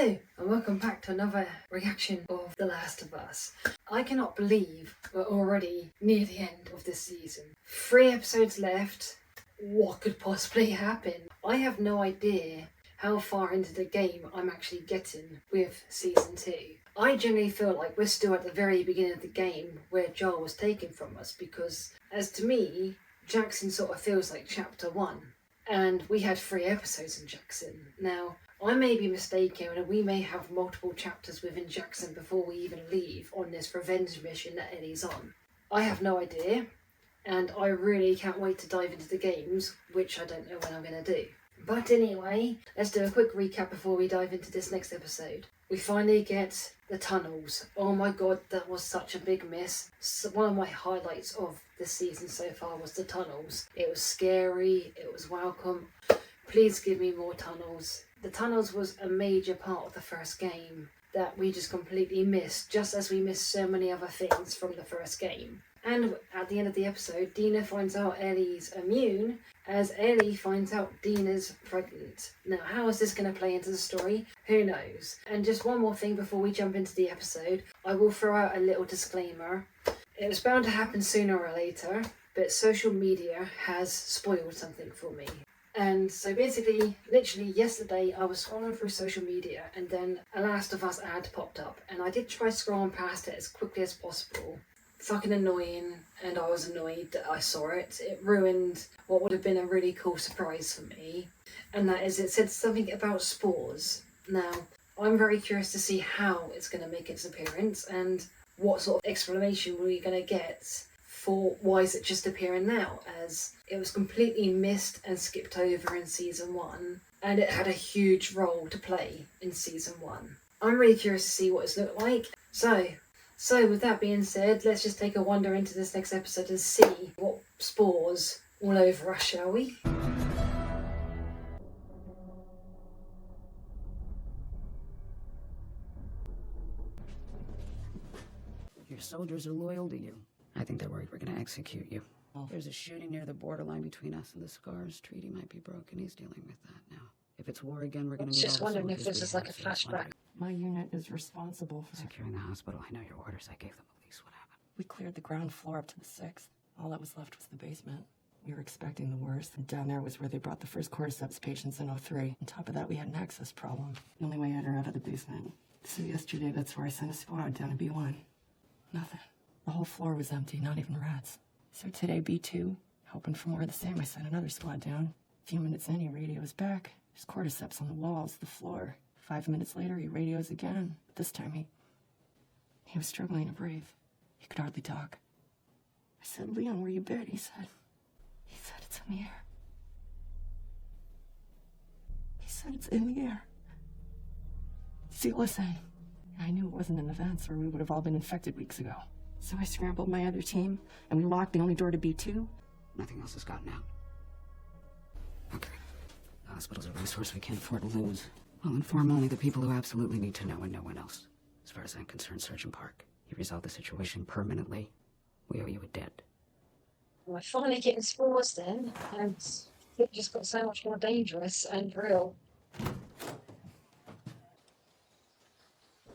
Hello and welcome back to another reaction of The Last of Us. I cannot believe we're already near the end of this season. 3 episodes left. What could possibly happen? I have no idea how far into the game I'm actually getting with season 2. I generally feel like we're still at the very beginning of the game where Joel was taken from us, because as to me, Jackson sort of feels like chapter 1. And we had 3 episodes in Jackson. Now, I may be mistaken, and we may have multiple chapters within Jackson before we even leave on this revenge mission that Ellie's on. I have no idea, and I really can't wait to dive into the games, which I don't know when I'm going to do. But anyway, let's do a quick recap before we dive into this next episode. We finally get the tunnels. Oh my god, that was such a big miss. One of my highlights of this season so far was the tunnels. It was scary, it was welcome. Please give me more tunnels. The tunnels was a major part of the first game that we just completely missed, just as we missed so many other things from the first game. And at the end of the episode, Dina finds out Ellie's immune, as Ellie finds out Dina's pregnant. Now, how is this going to play into the story? Who knows? And just one more thing before we jump into the episode, I will throw out a little disclaimer. It was bound to happen sooner or later, but social media has spoiled something for me. And so basically, literally yesterday, I was scrolling through social media and then a Last of Us ad popped up, and I did try scrolling past it as quickly as possible. Fucking annoying, and I was annoyed that I saw it. It ruined what would have been a really cool surprise for me, and that is, it said something about spores. Now, I'm very curious to see how it's going to make its appearance and what sort of explanation we're going to get for why is it just appearing now, as it was completely missed and skipped over in season 1, and it had a huge role to play in season 1. I'm really curious to see what it's looked like. So with that being said, let's just take a wander into this next episode and see what spores all over us, shall we? Your soldiers are loyal to you. I think they're worried we're going to execute you. There's a shooting near the borderline between us and the Scars. Treaty might be broken. He's dealing with that now. If it's war again, we're going to need Just wondering if this is like a flashback. My unit is responsible for securing the hospital. I know your orders. I gave them at least. What happened? We cleared the ground floor up to the 6th. All that was left was the basement. We were expecting the worst, and down there was where they brought the first cordyceps patients in '03. On top of that, we had an access problem. The only way out are out of the basement. So yesterday, that's where I sent a squad down to B1. Nothing. The whole floor was empty, not even rats. So today, B2, hoping for more of the same, I sent another squad down. A few minutes in, he radios back. There's cordyceps on the walls, the floor. 5 minutes later, he radios again. But this time, he was struggling to breathe. He could hardly talk. I said, "Leon, where you been?" He said, "It's in the air." He said, "It's in the air." See, listen. I knew it wasn't in the vents, or we would have all been infected weeks ago. So I scrambled my other team, and we locked the only door to B2. Nothing else has gotten out. Okay. The hospital's a resource we can't afford to lose. I'll inform only the people who absolutely need to know, and no one else. As far as I'm concerned, Sergeant Park, you resolved the situation permanently. We owe you a debt. We're finally getting spores then, and it just got so much more dangerous and real.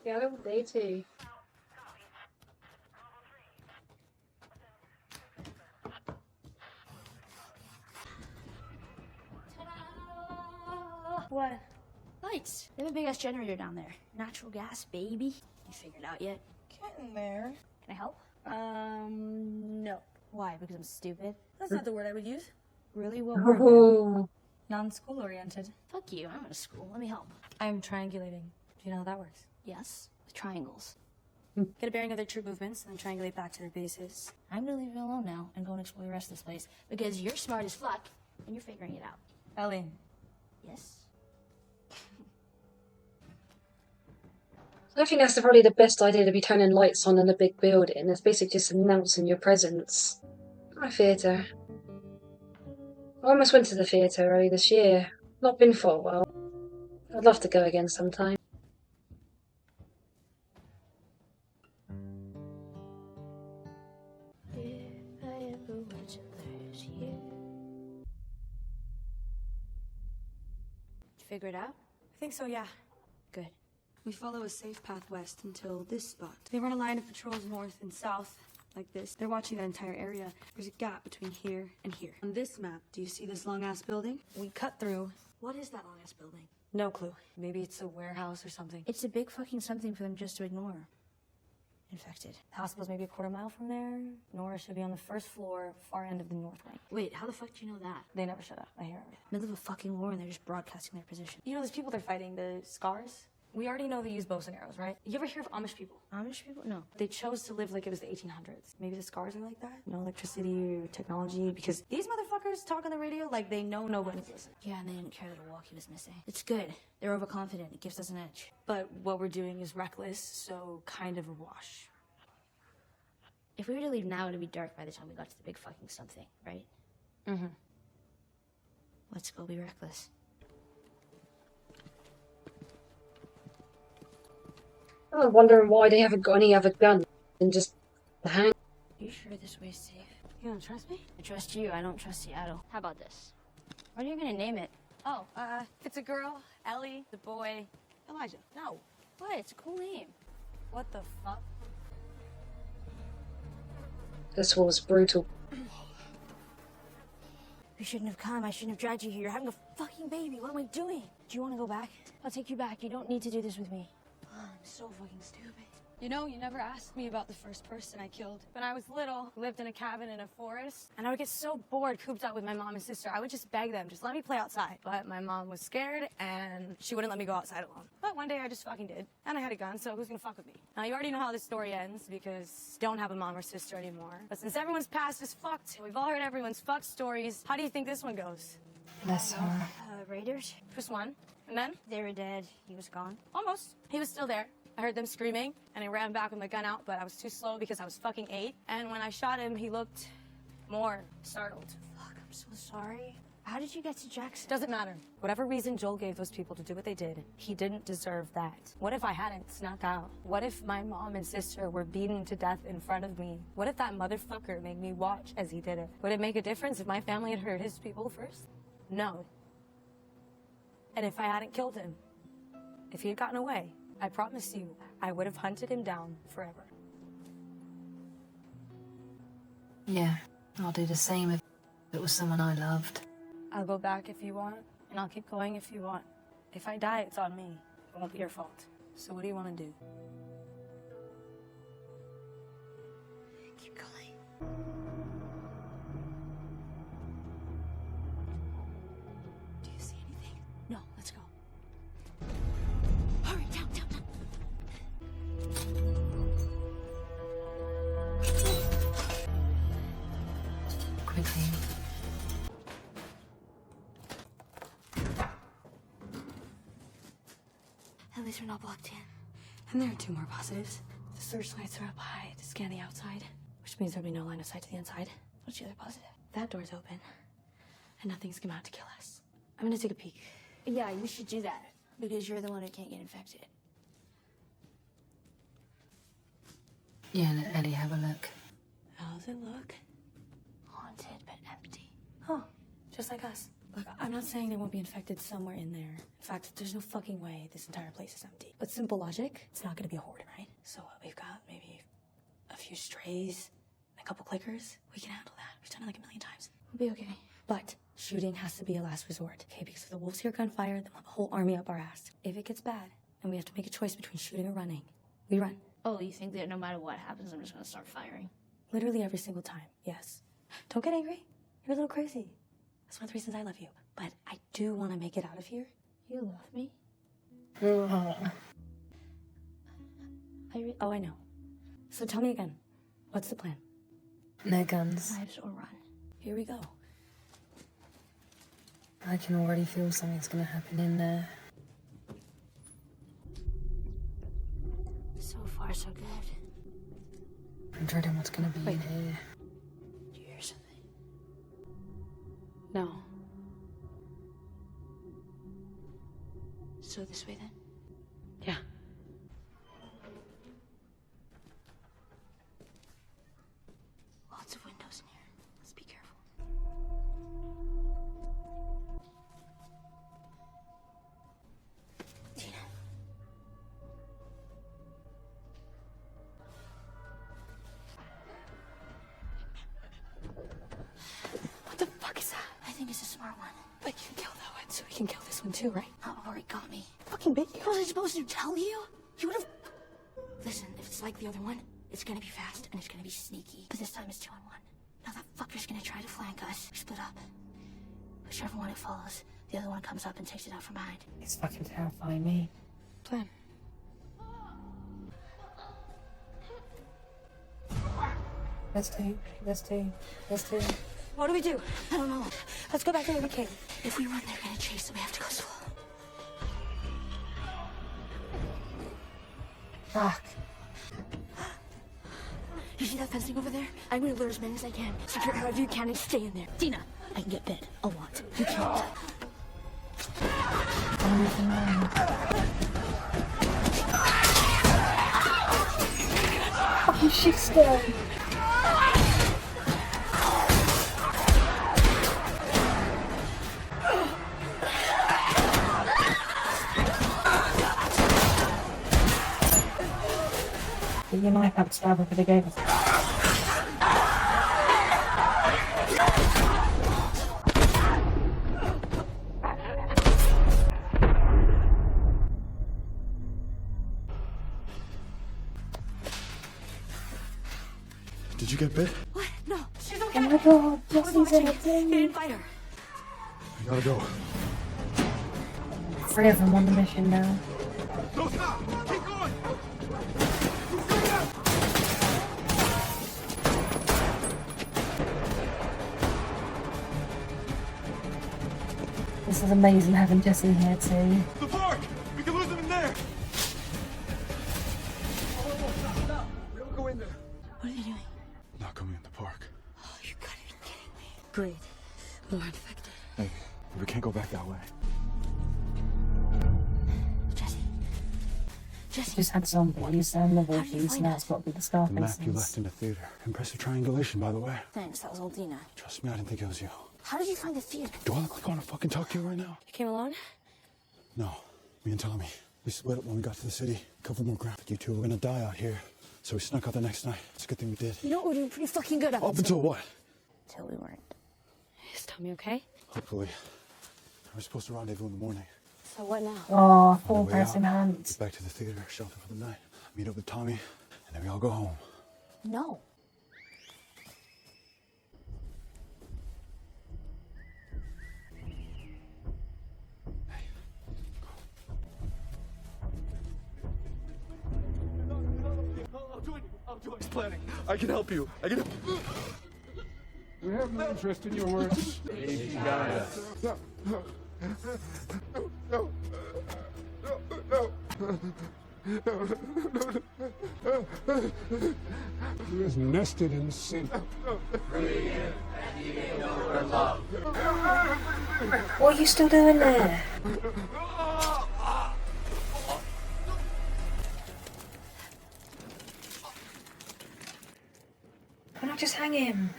Yeah, day 2. What? Lights. They have a big ass generator down there. Natural gas, baby. You figured it out yet? Getting there. Can I help? No. Why? Because I'm stupid? That's not the word I would use. Really? What word? Oh, Non-school oriented. Fuck you. I'm out of school. Let me help. I'm triangulating. Do you know how that works? Yes. With triangles. Get a bearing of their troop movements and then triangulate back to their bases. I'm gonna leave you alone now and go and explore the rest of this place because you're smart as fuck and you're figuring it out. Ellie. Yes? I think that's probably the best idea, to be turning lights on in a big building. It's basically just announcing your presence. My theatre. I almost went to the theatre early this year. Not been for a while. I'd love to go again sometime. If I ever went to lose you. Did you figure it out? I think so, yeah. Good. We follow a safe path west until this spot. They run a line of patrols north and south, like this. They're watching that entire area. There's a gap between here and here. On this map, do you see this long-ass building? We cut through. What is that long-ass building? No clue. Maybe it's a warehouse or something. It's a big fucking something for them just to ignore. Infected. The hospital's maybe a quarter-mile from there. Nora should be on the first floor, far end of the north wing. Wait, how the fuck do you know that? They never shut up. I hear everything. Middle of a fucking war and they're just broadcasting their position. You know those people they're fighting, the scars? We already know they use bows and arrows, right? You ever hear of Amish people? Amish people? No. They chose to live like it was the 1800s. Maybe the scars are like that? No electricity or technology, because these motherfuckers talk on the radio like they know nobody's listening. Yeah, and they didn't care that a walkie was missing. It's good. They're overconfident. It gives us an edge. But what we're doing is reckless, so kind of a wash. If we were to leave now, it'd be dark by the time we got to the big fucking something, right? Mm-hmm. Let's go be reckless. I'm wondering why they haven't got any other gun than just the hand. Are you sure this way's safe? You don't trust me? I trust you. I don't trust Seattle. How about this? What are you gonna name it? Oh, it's a girl, Ellie, the boy, Elijah. No. What? It's a cool name. What the fuck? This was brutal. You shouldn't have come. I shouldn't have dragged you here. You're having a fucking baby. What am I doing? Do you want to go back? I'll take you back. You don't need to do this with me. I'm so fucking stupid. You know, you never asked me about the first person I killed. When I was little, lived in a cabin in a forest, and I would get so bored cooped up with my mom and sister, I would just beg them, just let me play outside. But my mom was scared, and she wouldn't let me go outside alone. But one day I just fucking did. And I had a gun, so who's gonna fuck with me? Now, you already know how this story ends, because I don't have a mom or sister anymore. But since everyone's past is fucked, and we've all heard everyone's fucked stories, how do you think this one goes? Bless her. Raiders? First one, and then? They were dead. He was gone. Almost. He was still there. I heard them screaming, and I ran back with my gun out, but I was too slow because I was fucking 8. And when I shot him, he looked more startled. Fuck, I'm so sorry. How did you get to Jackson? Doesn't matter. Whatever reason Joel gave those people to do what they did, he didn't deserve that. What if I hadn't snuck out? What if my mom and sister were beaten to death in front of me? What if that motherfucker made me watch as he did it? Would it make a difference if my family had hurt his people first? No. And if I hadn't killed him, if he had gotten away, I promise you, I would have hunted him down forever. Yeah, I'll do the same if it was someone I loved. I'll go back if you want, and I'll keep going if you want. If I die, it's on me. It won't be your fault. So what do you want to do? Keep going. Do you see anything? No, let's go. Hurry, down, down, down. Quickly. At least we're not blocked in. And there are 2 more positives. The searchlights are up high to scan the outside, which means there'll be no line of sight to the inside. What's the other positive? That door's open, and nothing's come out to kill us. I'm gonna take a peek. Yeah, you should do that. Because you're the one who can't get infected. Yeah, let Ellie have a look. How's it look? Haunted but empty. Huh. Just like us. Look, I'm not saying they won't be infected somewhere in there. In fact, there's no fucking way this entire place is empty. But simple logic, it's not gonna be a horde, right? So we've got maybe a few strays, and a couple clickers. We can handle that. We've done it like 1,000,000 times. We'll be okay. But shooting has to be a last resort, okay? Because if the wolves hear gunfire, they'll have a whole army up our ass. If it gets bad, and we have to make a choice between shooting or running, we run. Oh, you think that no matter what happens, I'm just gonna start firing? Literally every single time, yes. Don't get angry. You're a little crazy. That's one of the reasons I love you. But I do want to make it out of here. You love me? Oh, I know. So tell me again, what's the plan? No guns. Lives or run. Here we go. I can already feel something's gonna happen in there. So far, so good. I'm dreading what's gonna be in here. Do you hear something? No. So this way then? Yeah. Lots of windows in here. Let's be careful. Tina. this one too, right? Oh, already got me. Fucking bitch. What was I supposed to tell you? You would've... Listen, if it's like the other one, it's gonna be fast and it's gonna be sneaky. But this time it's 2-on-1. Now that fucker's gonna try to flank us. We split up. Whichever one it follows, the other one comes up and takes it out from behind. It's fucking terrifying me. Plan. Let's do. What do we do? I don't know. Let's go back to where we came. If we run, they're gonna chase, so we have to go slow. Fuck. You see that fencing over there? I'm gonna lure as many as I can. Secure however you can and stay in there. Dina, I can get bit a lot. You can't. Fucking shit stone. You might have to stab her for the game. Did you get bit? What? No, she's okay. Oh my god, I was Jesse's watching. in a They thing. didn't fight her. I gotta go. 3 of them on the mission now. Don't stop! Keep going! This is amazing having Jesse here too. The park! We can lose them in there! We don't go in there. What are they doing? Not going in the park. Oh, you gotta be kidding me. Great. More infected. Hey, we can't go back that way. Jesse, Just had zombies and the How did you walkies, find now us? it's got to be the Scar The map you faces. left in the theater. Impressive triangulation, by the way. thanks. That was old Dina. Trust me, I didn't think it was you. How did you find the theater? Do I look like I want to fucking talk to you right now? You came alone? No. Me and Tommy. We split up when we got to the city. Covered more ground. You two were gonna die out here. So we snuck out the next night. It's a good thing we did. You know what? We're doing pretty fucking good at Up until what? Until we weren't. Is Tommy okay? Hopefully. We're supposed to rendezvous in the morning. So what now? Oh, On full the way person out, hands. Back to the theater, shelter for the night. Meet up with Tommy, and then we all go home. No. I'll do it. Planning. I can help you. I can. We have no interest in your words. He is nested in sin. What are you still doing there? Why not just hang him?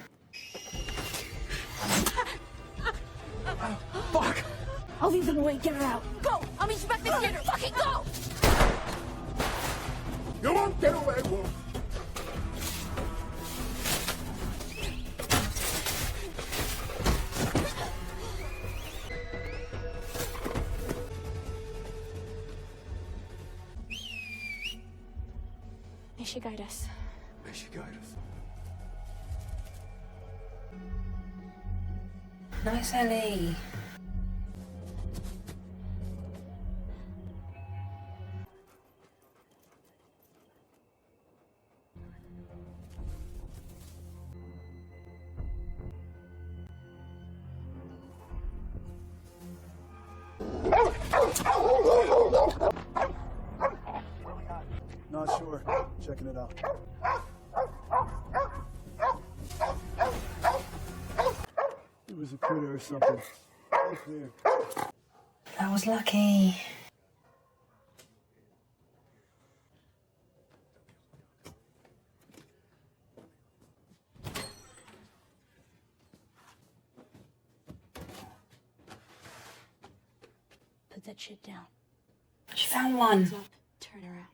Fuck! I'll leave them away. Get her out. Go! I'll meet you back at the theater. Fucking go! You won't get away, Wolf. May she guide us. May she guide us. Nice, Ellie. Not sure. Checking it out. It was a critter or something. All clear. That was lucky. Put that shit down. She found one. Up. Turn around.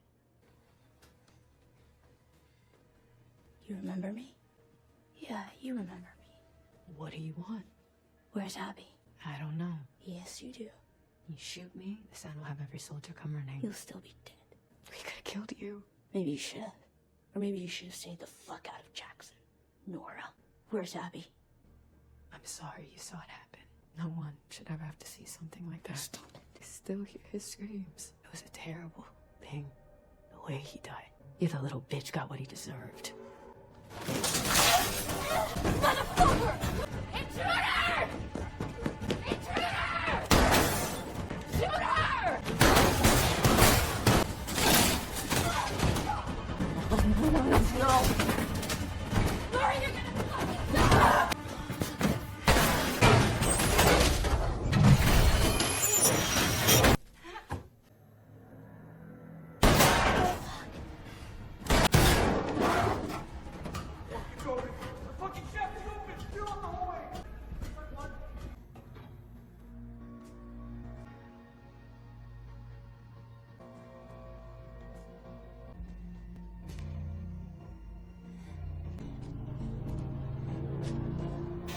You remember me? Yeah, you remember me. What do you want? Where's Abby? I don't know. Yes, you do. You shoot me, the sound will have every soldier come running. You'll still be dead. We could have killed you. Maybe you should have. Or maybe you should have stayed the fuck out of Jackson. Nora, where's Abby? I'm sorry you saw it happen. No one should ever have to see something like that. Stop it. I still hear his screams. It was a terrible thing, the way he died. You, the little bitch, got what he deserved. Motherfucker! Intruder! Intruder! Shoot her! No! Nora, you're gonna fucking die!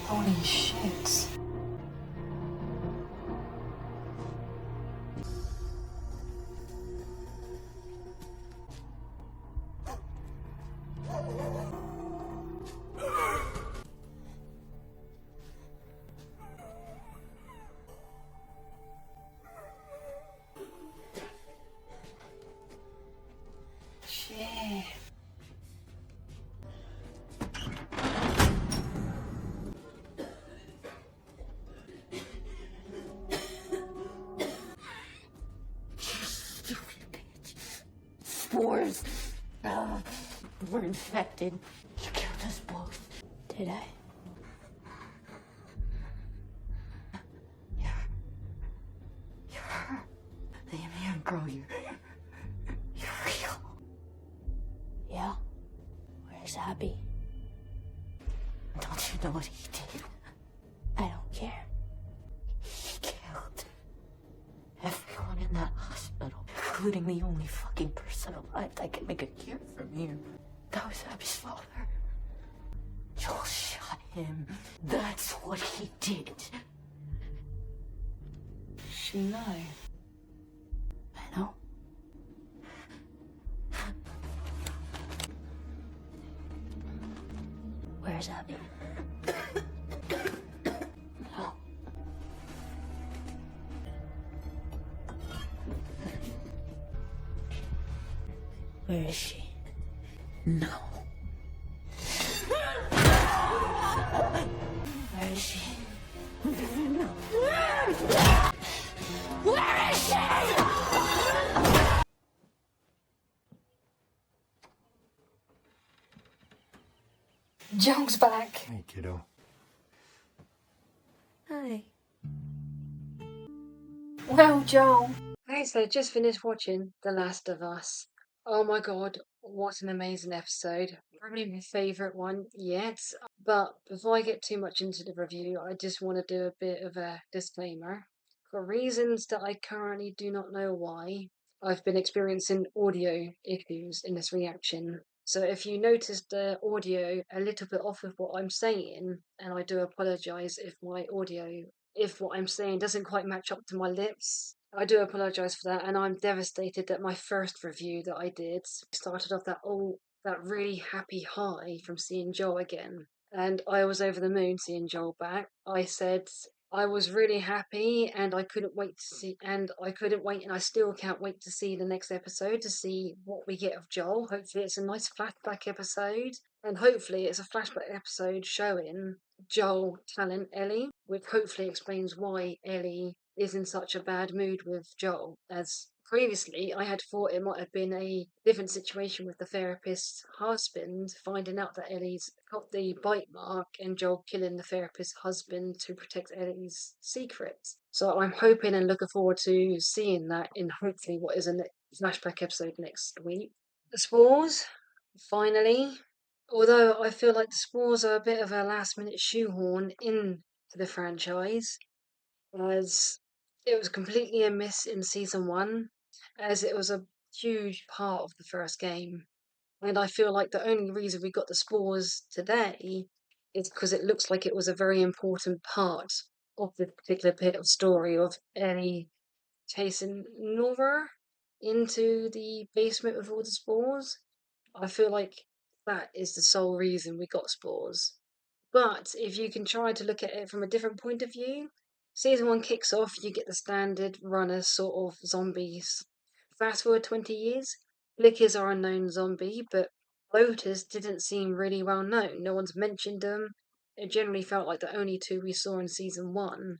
Holy shit. Shit. Spores. We're infected. You killed us both. Did I? You're her. The young girl, you're real. Yeah? Where's Abby? Don't you know what he did? I don't care. He killed everyone in that hospital, including the only fucking person alive that can make a cure from here. That was Abby's father. Joel shot him. That's what he did. She know. I know. Where's Abby? No. Where is she? No. Where is she? Where is she? Joel's back. Hey, kiddo. Hi. Well, Joel. Okay, so just finished watching The Last of Us. Oh my god, what an amazing episode. Probably my favourite one yet. But before I get too much into the review, I just want to do a bit of a disclaimer. For reasons that I currently do not know why, I've been experiencing audio issues in this reaction. So if you notice the audio a little bit off of what I'm saying, and I do apologise if what I'm saying doesn't quite match up to my lips, I do apologise for that, and I'm devastated that my first review that I did started off that really happy high from seeing Joel again. And I was over the moon seeing Joel back. I said I was really happy and I couldn't wait and I still can't wait to see the next episode, to see what we get of Joel. Hopefully it's a nice flashback episode, and hopefully it's a flashback episode showing Joel telling Ellie, which hopefully explains why Ellie is in such a bad mood with Joel, as previously I had thought it might have been a different situation with the therapist's husband finding out that Ellie's got the bite mark and Joel killing the therapist's husband to protect Ellie's secret. So I'm hoping and looking forward to seeing that in hopefully what is a flashback episode next week. The spores, finally. Although I feel like the spores are a bit of a last minute shoehorn into the franchise, as it was completely a miss in season 1, as it was a huge part of the first game. And I feel like the only reason we got the spores today is because it looks like it was a very important part of the particular bit of story of Ellie chasing Nora into the basement with all the spores. I feel like that is the sole reason we got spores. But if you can try to look at it from a different point of view, season 1 kicks off, you get the standard runner sort of zombies. Fast forward 20 years, Blickers are a known zombie, but bloaters didn't seem really well known. No one's mentioned them. It generally felt like the only two we saw in season 1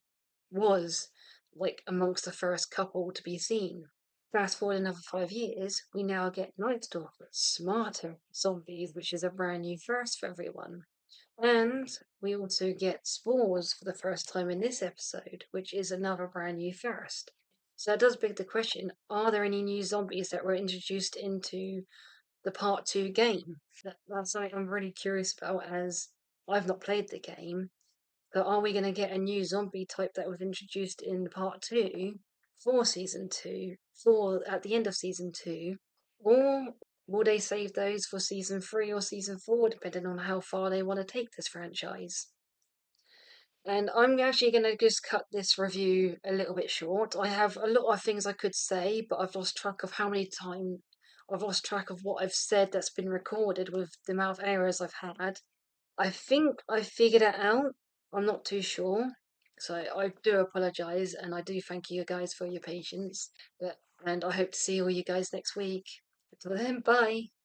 was like amongst the first couple to be seen. Fast forward another 5 years, we now get Night Stalkers, smarter zombies, which is a brand new first for everyone. And we also get spores for the first time in this episode, which is another brand new first. So that does beg the question, are there any new zombies that were introduced into the part 2 game? That's something I'm really curious about, as I've not played the game. So are we going to get a new zombie type that was introduced in part 2 for season 2, for at the end of season 2, or will they save those for season 3 or season 4, depending on how far they want to take this franchise? And I'm actually going to just cut this review a little bit short. I have a lot of things I could say, but I've lost track of I've lost track of what I've said that's been recorded with the amount of errors I've had. I think I figured it out. I'm not too sure. So I do apologise, and I do thank you guys for your patience. And I hope to see all you guys next week. Until then, bye.